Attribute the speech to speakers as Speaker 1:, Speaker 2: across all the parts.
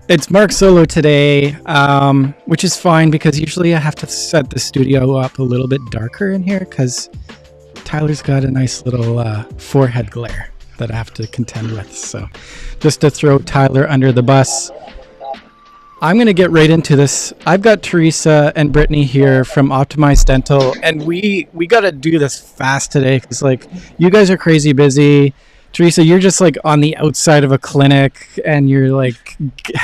Speaker 1: It's Marc solo today, which is fine because usually I have to set the studio up a little bit darker in here because Tyler's got a nice little forehead glare that I have to contend with. So just to throw Tyler under the bus, I'm going to get right into this. I've got Theresa and Brittany here from Optimized Dental, and we got to do this fast today because, like, you guys are crazy busy. Theresa, you're just like on the outside of a clinic, and you're like,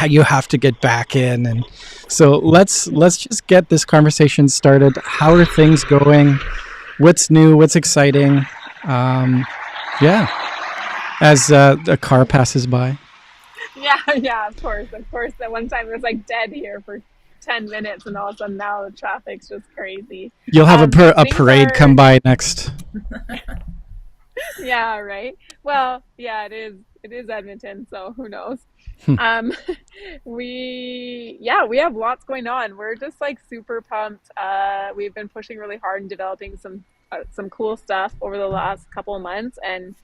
Speaker 1: you have to get back in, and so let's just get this conversation started. How are things going? What's new? What's exciting? Yeah, as a car passes by.
Speaker 2: Yeah, of course, of course. That one time it was like dead here for 10 minutes, and all of a sudden now the traffic's just crazy.
Speaker 1: You'll have a
Speaker 2: Things
Speaker 1: parade come
Speaker 2: are,
Speaker 1: by next.
Speaker 2: yeah, right. Well, yeah, it is Edmonton, so who knows?
Speaker 1: Hmm.
Speaker 2: Um, we have lots going on. We're just like super pumped. We've been pushing really hard and developing some cool stuff over the last couple of months, and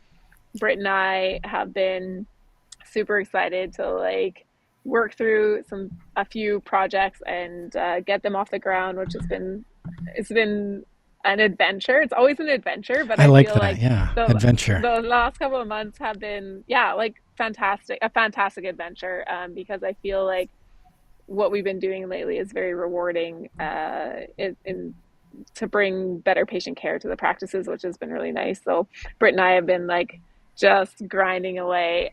Speaker 2: Britt and I have been super excited to like work through a few projects and get them off the ground, which it's been an adventure. It's always an adventure, but
Speaker 1: I
Speaker 2: I
Speaker 1: like
Speaker 2: feel
Speaker 1: that.
Speaker 2: like
Speaker 1: Yeah,
Speaker 2: the
Speaker 1: adventure.
Speaker 2: the last couple of months have been, yeah, like a fantastic adventure, because I feel like what we've been doing lately is very rewarding, to bring better patient care to the practices, which has been really nice. So Britt and I have been like just grinding away,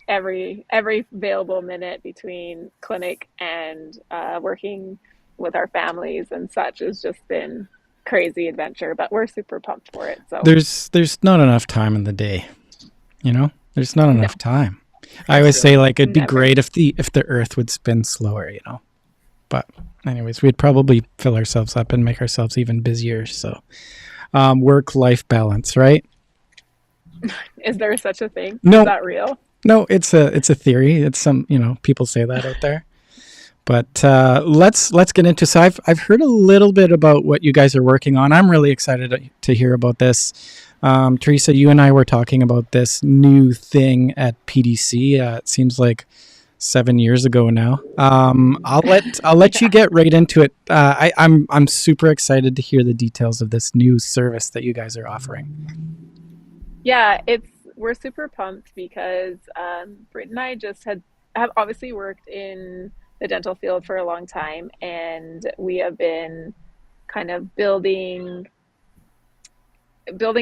Speaker 2: every available minute between clinic and working with our families and such has just been crazy adventure, but we're super pumped for it. So
Speaker 1: There's not enough time in the day. There's not
Speaker 2: no,
Speaker 1: enough time. I
Speaker 3: That's
Speaker 1: always
Speaker 3: true.
Speaker 1: say like it'd be
Speaker 2: never.
Speaker 1: great if the Earth would spin slower. But anyways, we'd probably fill ourselves up and make ourselves even busier. So work-life balance, right?
Speaker 2: Is there such a thing? Is
Speaker 1: No,
Speaker 2: that real?
Speaker 1: no, it's a theory. It's some people say that out there. But let's get into. So I've heard a little bit about what you guys are working on. I'm really excited to hear about this. Theresa, you and I were talking about this new thing at PDC. It seems like 7 years ago now. I'll let you
Speaker 2: Yeah.
Speaker 1: get right into it. I'm super excited to hear the details of this new service that you guys are offering.
Speaker 2: Yeah, we're super pumped because Britt and I just have obviously worked in the dental field for a long time, and we have been kind of building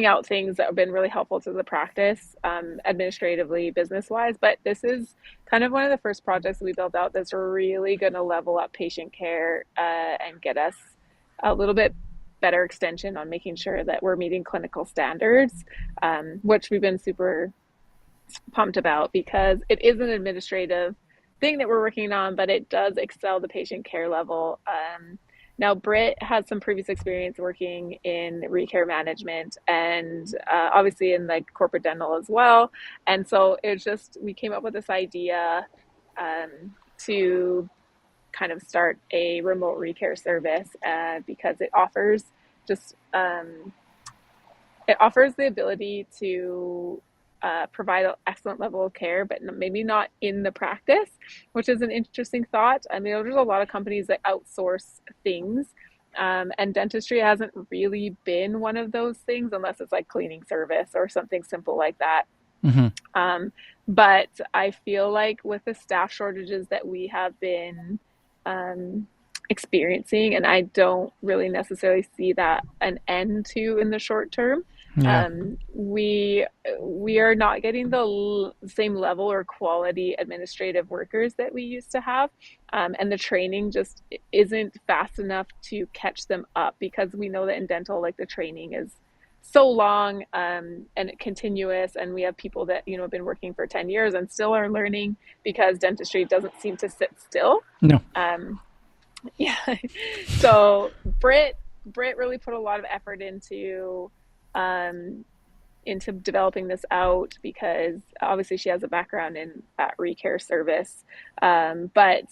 Speaker 2: out things that have been really helpful to the practice, administratively, business wise. But this is kind of one of the first projects we built out that's really going to level up patient care, and get us a little bit better extension on making sure that we're meeting clinical standards, which we've been super pumped about because it is an administrative thing that we're working on, but it does excel the patient care level. Now, Britt has some previous experience working in Recare management and, obviously in like corporate dental as well. And so it's just, we came up with this idea, to kind of start a remote Recare service, because just um, it offers the ability to provide an excellent level of care, but maybe not in the practice, which is an interesting thought. I mean, there's a lot of companies that outsource things, and dentistry hasn't really been one of those things unless it's like cleaning service or something simple like that.
Speaker 1: Mm-hmm.
Speaker 2: Um, but I feel like with the staff shortages that we have been, um, experiencing, and I don't really necessarily see that an end to in the short term.
Speaker 1: Yeah.
Speaker 2: We are not getting the same level or quality administrative workers that we used to have, and the training just isn't fast enough to catch them up because we know that in dental, like the training is so long, and continuous, and we have people that have been working for 10 years and still are learning because dentistry doesn't seem to sit still.
Speaker 1: No.
Speaker 2: um, yeah. So Britt really put a lot of effort um, into developing this out because obviously she has a background in that Recare service. But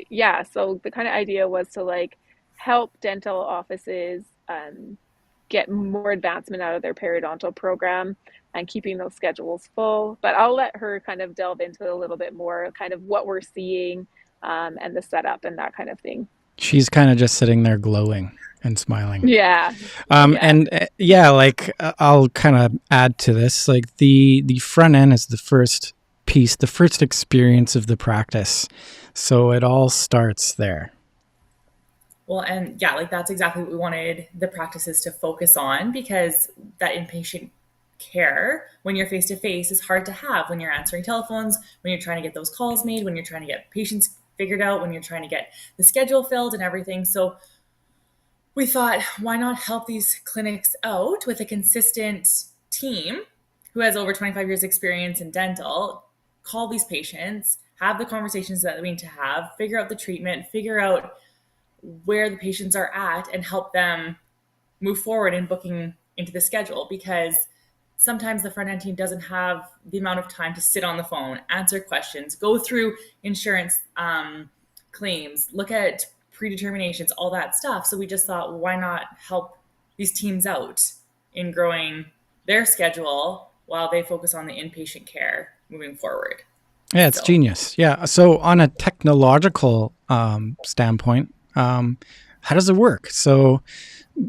Speaker 2: yeah, so the kind of idea was to like help dental offices, get more advancement out of their periodontal program and keeping those schedules full. But I'll let her kind of delve into it a little bit more, kind of what we're seeing and the setup and that kind of thing.
Speaker 1: She's kind of just sitting there glowing and smiling.
Speaker 2: Yeah.
Speaker 1: And yeah, like I'll kind of add to this. Like the front end is the first piece, the first experience of the practice. So it all starts there.
Speaker 3: Well, and yeah, like that's exactly what we wanted the practices to focus on, because that inpatient care when you're face to face is hard to have when you're answering telephones, when you're trying to get those calls made, when you're trying to get patients figured out, when you're trying to get the schedule filled and everything. So we thought, why not help these clinics out with a consistent team who has over 25 years experience in dental, call these patients, have the conversations that we need to have, figure out the treatment, figure out where the patients are at, and help them move forward in booking into the schedule, because sometimes the front end team doesn't have the amount of time to sit on the phone, answer questions, go through insurance claims, look at predeterminations, all that stuff. So we just thought, why not help these teams out in growing their schedule while they focus on the inpatient care moving forward.
Speaker 1: Yeah, it's genius. Yeah. So on a technological standpoint, how does it work? So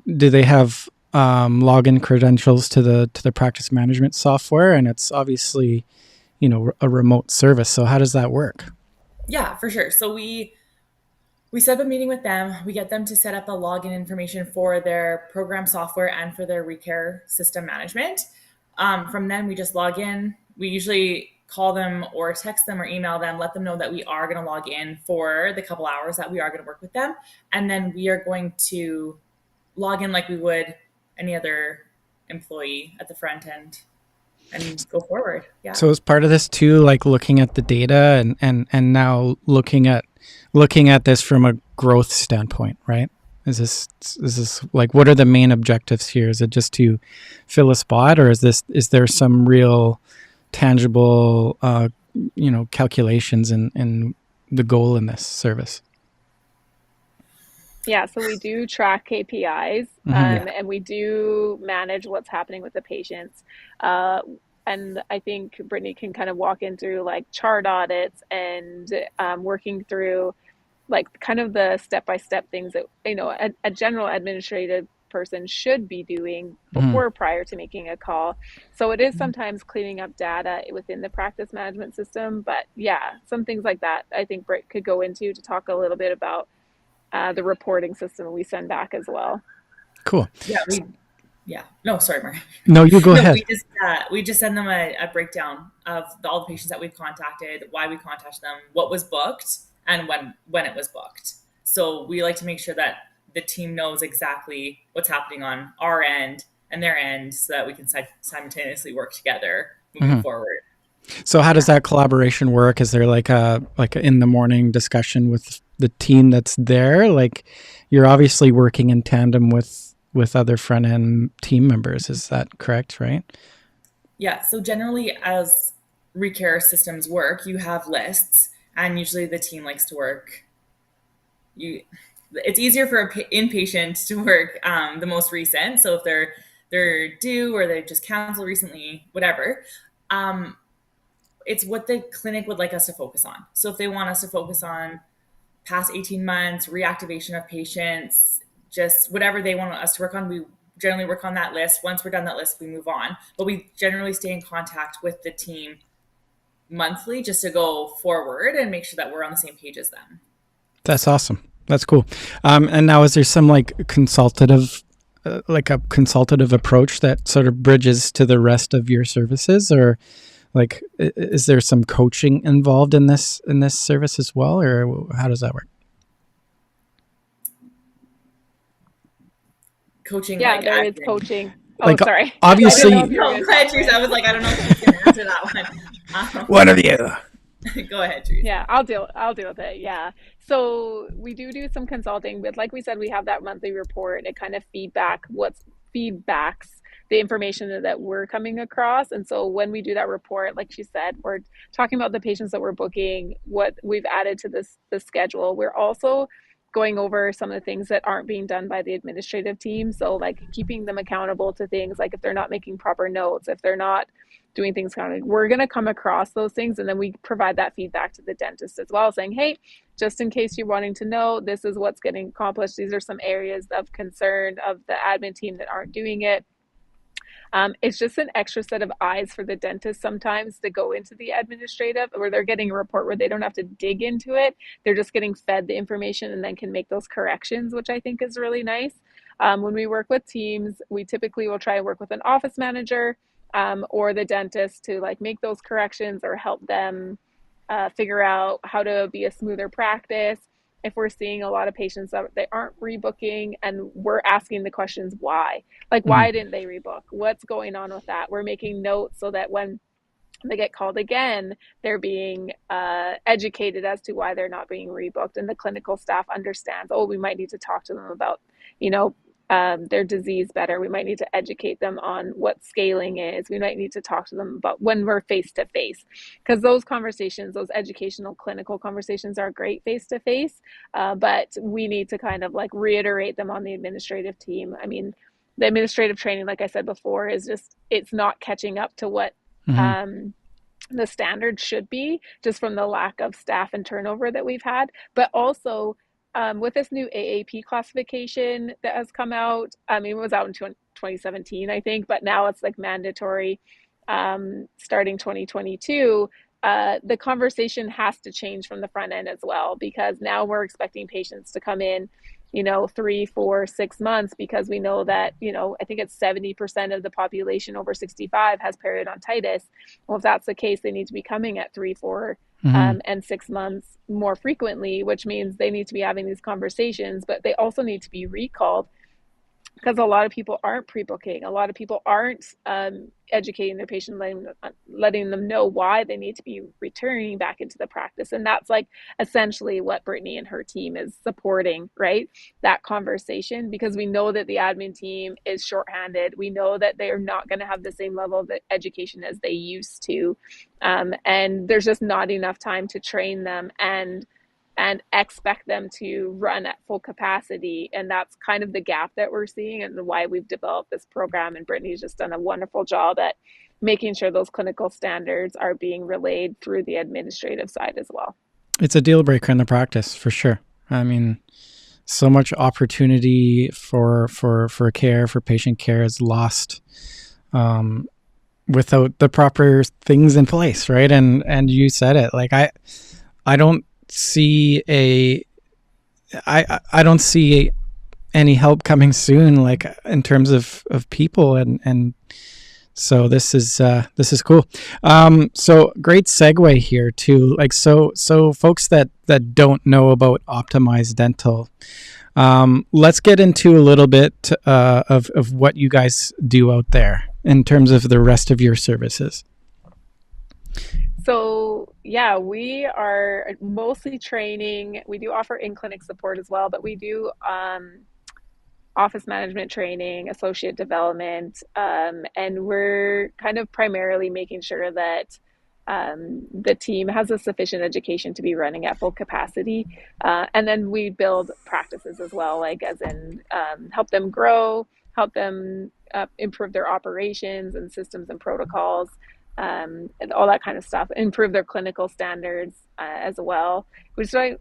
Speaker 1: do they have login credentials to the practice management software? And it's obviously, a remote service. So how does that work?
Speaker 3: Yeah, for sure. So we set up a meeting with them. We get them to set up the login information for their program software and for their Recare system management. From then we just log in. We usually call them or text them or email them, let them know that we are going to log in for the couple hours that we are going to work with them. And then we are going to log in like we would any other employee at the front end and go forward. Yeah.
Speaker 1: So as part of this too, like looking at the data and now looking at this from a growth standpoint, right? Is this like, what are the main objectives here? Is it just to fill a spot, or is there some real tangible, calculations and the goal in this service?
Speaker 2: Yeah, so we do track KPIs, and we do manage what's happening with the patients. And I think Brittany can kind of walk in through like chart audits and working through like kind of the step-by-step things that, a general administrative person should be doing before prior to making a call. So it is sometimes cleaning up data within the practice management system, but yeah, some things like that I think Britt could go into to talk a little bit about the reporting system we send back as well.
Speaker 1: Cool.
Speaker 3: Yeah. No, sorry, Marc.
Speaker 1: No, you go ahead.
Speaker 3: We just send them a breakdown of all the patients that we've contacted, why we contacted them, what was booked, and when it was booked. So we like to make sure that the team knows exactly what's happening on our end and their end, so that we can simultaneously work together moving forward.
Speaker 1: So how does that collaboration work? Is there like a in the morning discussion with the team that's there? Like, you're obviously working in tandem with other front end team members. Is that correct? Right?
Speaker 3: Yeah. So generally, as Recare systems work, you have lists, and usually the team likes to work. It's easier for an inpatient to work the most recent. So if they're due or they just canceled recently, whatever. It's what the clinic would like us to focus on. So if they want us to focus on past 18 months, reactivation of patients, just whatever they want us to work on, we generally work on that list. Once we're done that list, we move on. But we generally stay in contact with the team monthly just to go forward and make sure that we're on the same page as them.
Speaker 1: That's awesome. That's cool. And now, is there some consultative approach that sort of bridges to the rest of your services, or like, is there some coaching involved in this service as well, or how does that work?
Speaker 3: Coaching,
Speaker 2: yeah, there is coaching. Sorry.
Speaker 1: Obviously,
Speaker 3: I was like, I don't know if she's gonna answer that one.
Speaker 1: One of you.
Speaker 3: Go ahead, Theresa.
Speaker 2: Yeah, I'll deal with it. Yeah. So we do some consulting, but like we said, we have that monthly report. It kind of feedbacks the information that we're coming across. And so when we do that report, like she said, we're talking about the patients that we're booking, what we've added to the schedule. We're also going over some of the things that aren't being done by the administrative team. So like keeping them accountable to things like if they're not making proper notes, if they're not doing things kind of, we're going to come across those things. And then we provide that feedback to the dentist as well, saying, hey, just in case you're wanting to know, this is what's getting accomplished. These are some areas of concern of the admin team that aren't doing it. It's just an extra set of eyes for the dentist sometimes to go into the administrative, where they're getting a report where they don't have to dig into it. They're just getting fed the information and then can make those corrections, which I think is really nice. When we work with teams, we typically will try and work with an office manager or the dentist to like make those corrections or help them figure out how to be a smoother practice. If we're seeing a lot of patients that they aren't rebooking and we're asking the questions why, like why didn't they rebook? What's going on with that? We're making notes so that when they get called again, they're being educated as to why they're not being rebooked, and the clinical staff understands, oh, we might need to talk to them about, their disease better. We might need to educate them on what scaling is. We might need to talk to them about when we're face to face, because those conversations, those educational clinical conversations are great face to face, but we need to kind of like reiterate them on the administrative team. I mean, the administrative training, like I said before, is just, it's not catching up to what the standard should be, just from the lack of staff and turnover that we've had. But also with this new AAP classification that has come out, I mean, it was out in 2017, I think, but now it's like mandatory starting 2022. The conversation has to change from the front end as well, because now we're expecting patients to come in 3, 4, 6 months, because we know that, I think it's 70% of the population over 65 has periodontitis. Well, if that's the case, they need to be coming at 3, 4, and 6 months more frequently, which means they need to be having these conversations, but they also need to be recalled, because a lot of people aren't pre-booking. A lot of people aren't educating their patient, letting them know why they need to be returning back into the practice. And that's like essentially what Brittany and her team is supporting, right? That conversation, because we know that the admin team is shorthanded. We know that they are not going to have the same level of education as they used to. And there's just not enough time to train them and expect them to run at full capacity. And that's kind of the gap that we're seeing, and why we've developed this program. And Brittany's just done a wonderful job at making sure those clinical standards are being relayed through the administrative side as well.
Speaker 1: It's a deal breaker in the practice, for sure. I mean, so much opportunity for care, for patient care is lost without the proper things in place, right? And you said it, like I don't see I don't see any help coming soon, like in terms of people, and so this is cool. So great segue here to like, so folks that don't know about Optimized Dental, let's get into a little bit of what you guys do out there in terms of the rest of your services.
Speaker 2: So yeah, we are mostly training. We do offer in-clinic support as well, but we do office management training, associate development, and we're kind of primarily making sure that the team has a sufficient education to be running at full capacity. And then we build practices as well, like as in help them grow, help them improve their operations and systems and protocols. And all that kind of stuff, improve their clinical standards as well, which I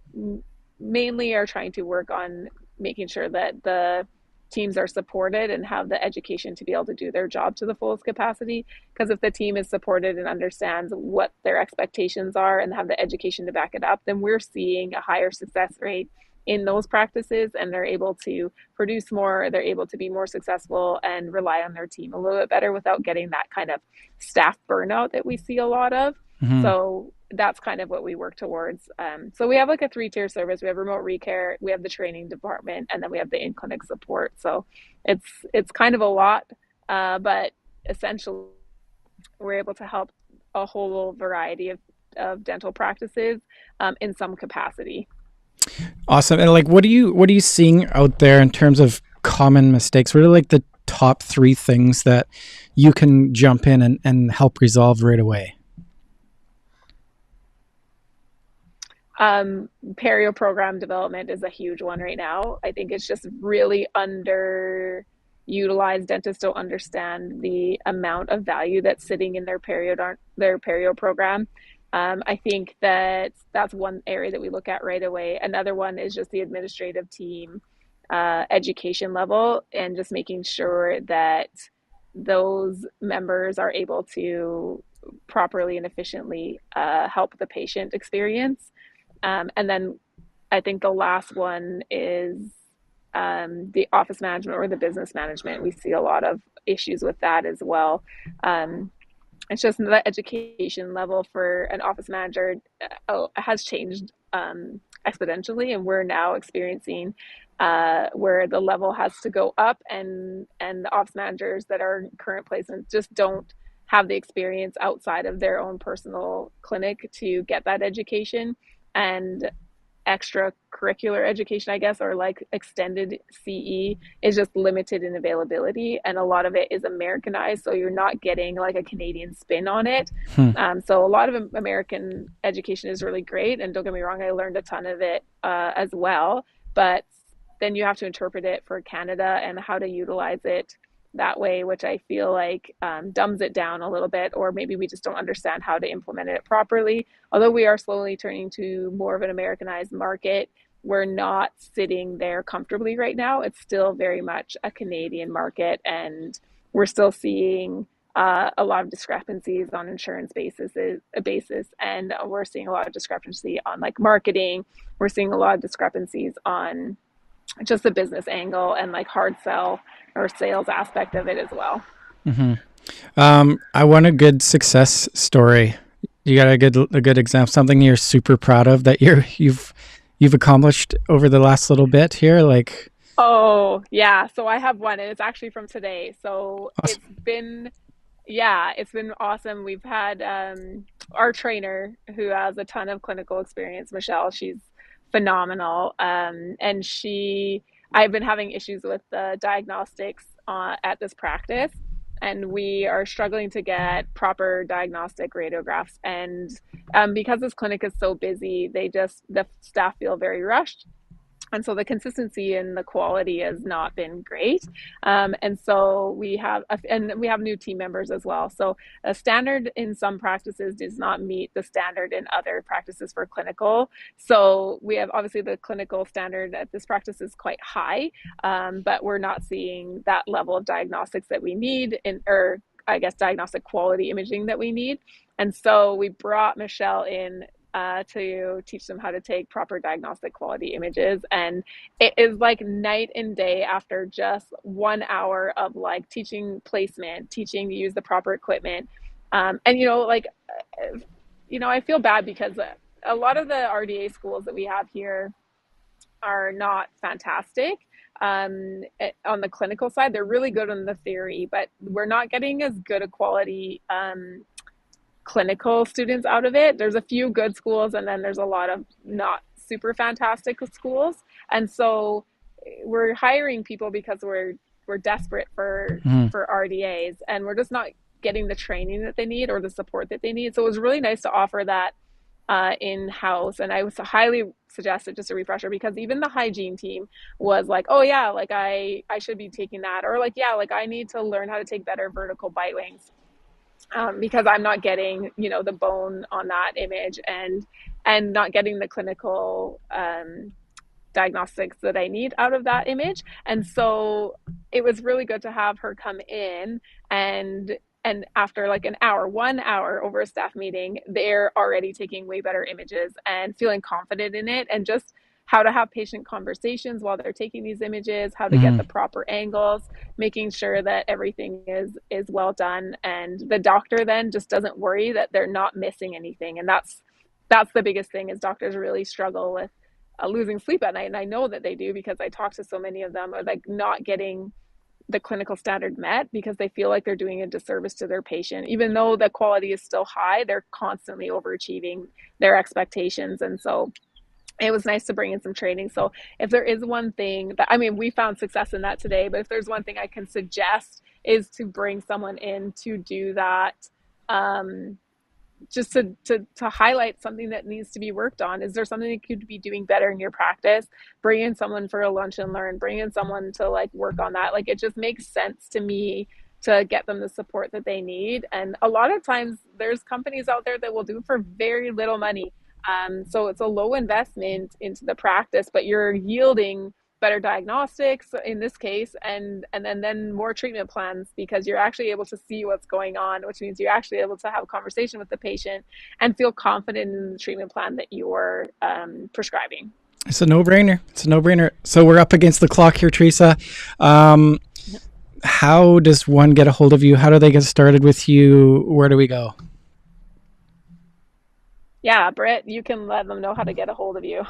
Speaker 2: mainly are trying to work on making sure that the teams are supported and have the education to be able to do their job to the fullest capacity. Because if the team is supported and understands what their expectations are and have the education to back it up, then we're seeing a higher success rate in those practices, and they're able to produce more, they're able to be more successful and rely on their team a little bit better without getting that kind of staff burnout that we see a lot of. So that's kind of what we work towards. So we have like a 3-tier service. We have remote Recare, we have the training department, and then we have the in-clinic support. So it's kind of a lot, but essentially we're able to help a whole variety of dental practices in some capacity.
Speaker 1: Awesome. And like, what are you seeing out there in terms of common mistakes? What are like the top 3 things that you can jump in and help resolve right away?
Speaker 2: Perio program development is a huge one right now. I think it's just really underutilized. Dentists don't understand the amount of value that's sitting in their perio program. I think that that's one area that we look at right away. Another one is just the administrative team education level, and just making sure that those members are able to properly and efficiently help the patient experience. And then I think the last one is the office management or the business management. We see a lot of issues with that as well. It's just the education level for an office manager has changed exponentially, and we're now experiencing where the level has to go up, and the office managers that are in current placements just don't have the experience outside of their own personal clinic to get that education. And extracurricular education, I guess, or like extended CE is just limited in availability. And a lot of it is Americanized. So you're not getting like a Canadian spin on it.
Speaker 1: Hmm.
Speaker 2: So a lot of American education is really great. And don't get me wrong, I learned a ton of it as well. But then you have to interpret it for Canada and how to utilize it that way, which I feel like dumbs it down a little bit, or maybe we just don't understand how to implement it properly. Although we are slowly turning to more of an Americanized market, we're not sitting there comfortably right now. It's still very much a Canadian market, and we're still seeing a lot of discrepancies on insurance basis, and we're seeing a lot of discrepancy on like marketing. We're seeing a lot of discrepancies on just the business angle and like hard sell or sales aspect of it as well.
Speaker 1: Mm-hmm. I want a good success story. You got a good example, something you're super proud of that you've accomplished over the last little bit here, like.
Speaker 2: Oh yeah, so I have one, and it's actually from today. So
Speaker 1: Awesome.
Speaker 2: it's been awesome. We've had our trainer who has a ton of clinical experience, Michelle. She's phenomenal. And I've been having issues with the diagnostics at this practice, and we are struggling to get proper diagnostic radiographs. And because this clinic is so busy, the staff feel very rushed, and so the consistency and the quality has not been great. And so we have new team members as well. So a standard in some practices does not meet the standard in other practices for clinical. So we have, obviously, the clinical standard at this practice is quite high, but we're not seeing that level of diagnostics that we need, or I guess diagnostic quality imaging that we need. And so we brought Michelle in to teach them how to take proper diagnostic quality images. And it is like night and day after just 1 hour of like teaching placement, teaching to use the proper equipment. And, I feel bad because a lot of the RDA schools that we have here are not fantastic. On the clinical side, they're really good on the theory, but we're not getting as good a quality clinical students out of it. There's a few good schools, and then there's a lot of not super fantastic schools. And so we're hiring people because we're desperate for RDAs, and we're just not getting the training that they need or the support that they need. So it was really nice to offer that in-house. And I would highly suggest it, just a refresher, because even the hygiene team was like, oh yeah, like I should be taking that, or like, yeah, like I need to learn how to take better vertical bite wings. Because I'm not getting, the bone on that image, and not getting the clinical diagnostics that I need out of that image. And so it was really good to have her come in, and after like 1 hour over a staff meeting, they're already taking way better images and feeling confident in it, and just how to have patient conversations while they're taking these images, how to get the proper angles, making sure that everything is well done. And the doctor then just doesn't worry that they're not missing anything. And that's the biggest thing, is doctors really struggle with losing sleep at night. And I know that they do, because I talk to so many of them, are like not getting the clinical standard met because they feel like they're doing a disservice to their patient. Even though the quality is still high, they're constantly overachieving their expectations. And so it was nice to bring in some training. So if there is one thing that, we found success in that today, but if there's one thing I can suggest, is to bring someone in to do that just to highlight something that needs to be worked on. Is there something that could be doing better in your practice? Bring in someone for a lunch and learn, bring in someone to like work on that. Like, it just makes sense to me to get them the support that they need. And a lot of times there's companies out there that will do for very little money. So it's a low investment into the practice, but you're yielding better diagnostics in this case, and then more treatment plans, because you're actually able to see what's going on, which means you're actually able to have a conversation with the patient and feel confident in the treatment plan that you're prescribing.
Speaker 1: It's a no-brainer. It's a no-brainer. So we're up against the clock here, Theresa. How does one get a hold of you? How do they get started with you? Where do we go?
Speaker 2: Yeah, Britt, you can let them know how to get a hold of you.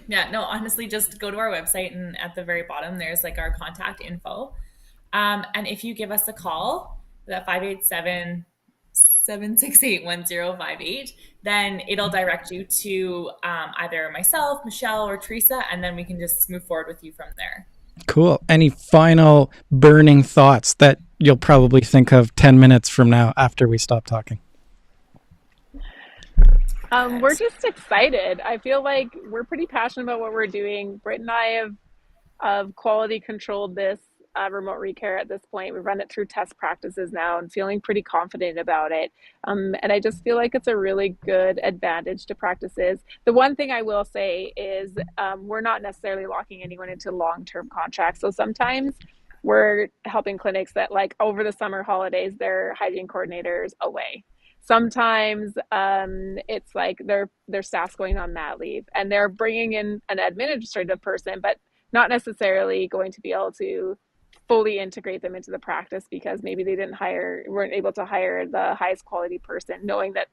Speaker 3: Yeah, no, honestly, just go to our website, and at the very bottom, there's like our contact info. And if you give us a call, that 587-768-1058, then it'll direct you to either myself, Michelle, or Theresa, and then we can just move forward with you from there.
Speaker 1: Cool. Any final burning thoughts that you'll probably think of 10 minutes from now after we stop talking?
Speaker 2: We're just excited. I feel like we're pretty passionate about what we're doing. Britt and I have quality controlled this remote recare at this point. We've run it through test practices now and feeling pretty confident about it. And I just feel like it's a really good advantage to practices. The one thing I will say is we're not necessarily locking anyone into long-term contracts. So sometimes we're helping clinics that, like, over the summer holidays, their hygiene coordinators away. Sometimes it's like their staff's going on mat leave and they're bringing in an administrative person, but not necessarily going to be able to fully integrate them into the practice because maybe they weren't able to hire the highest quality person, knowing that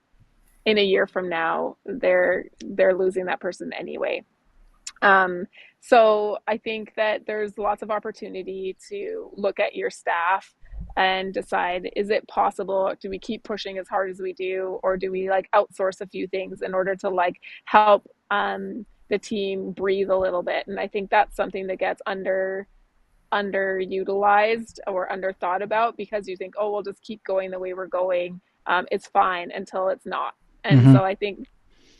Speaker 2: in a year from now they're losing that person anyway. So I think that there's lots of opportunity to look at your staff and decide, is it possible? Do we keep pushing as hard as we do, or do we like outsource a few things in order to like help the team breathe a little bit? And I think that's something that gets underutilized or underthought about, because you think, oh, we'll just keep going the way we're going. It's fine until it's not. And so I think,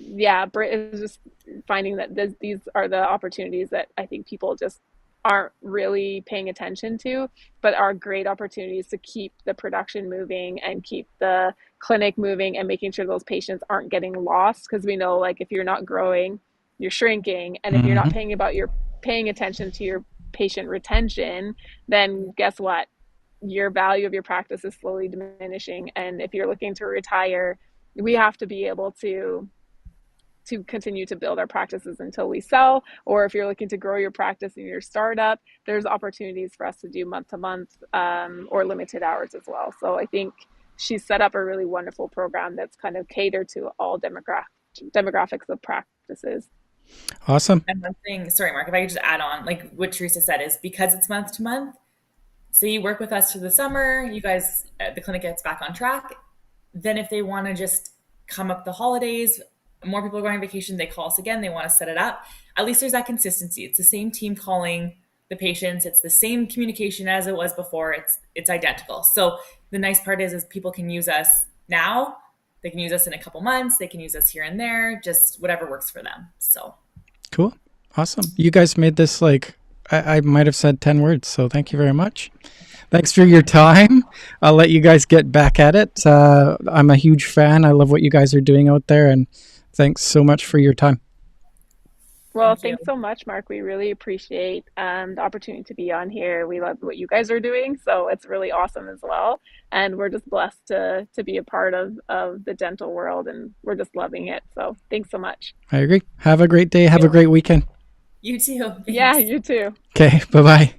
Speaker 2: yeah, Britt is just finding that these are the opportunities that I think people just aren't really paying attention to, but are great opportunities to keep the production moving and keep the clinic moving and making sure those patients aren't getting lost. Because we know, like, if you're not growing, you're shrinking. And if you're not paying attention to your patient retention, then guess what? Your value of your practice is slowly diminishing. And if you're looking to retire, we have to be able to continue to build our practices until we sell. Or if you're looking to grow your practice in your startup, there's opportunities for us to do month to month or limited hours as well. So I think she's set up a really wonderful program that's kind of catered to all demographics of practices.
Speaker 1: Awesome.
Speaker 3: And one thing, sorry, Marc, if I could just add on, like what Theresa said, is because it's month to month, so you work with us through the summer, you guys, the clinic gets back on track. Then if they want to just come up the holidays, more people are going on vacation, they call us again, they want to set it up. At least there's that consistency. It's the same team calling the patients. It's the same communication as it was before. It's identical. So the nice part is people can use us now. They can use us in a couple months. They can use us here and there, just whatever works for them. So
Speaker 1: cool. Awesome. You guys made this like, I might have said 10 words. So thank you very much. Thanks for your time. I'll let you guys get back at it. I'm a huge fan. I love what you guys are doing out there. And thanks so much for your time.
Speaker 2: Well, thanks so much, Marc. We really appreciate the opportunity to be on here. We love what you guys are doing, so it's really awesome as well. And we're just blessed to be a part of the dental world, and we're just loving it. So thanks so much.
Speaker 1: I agree. Have a great day. Have a great weekend.
Speaker 3: You too. Thanks.
Speaker 2: Yeah, you too.
Speaker 1: Okay, bye-bye.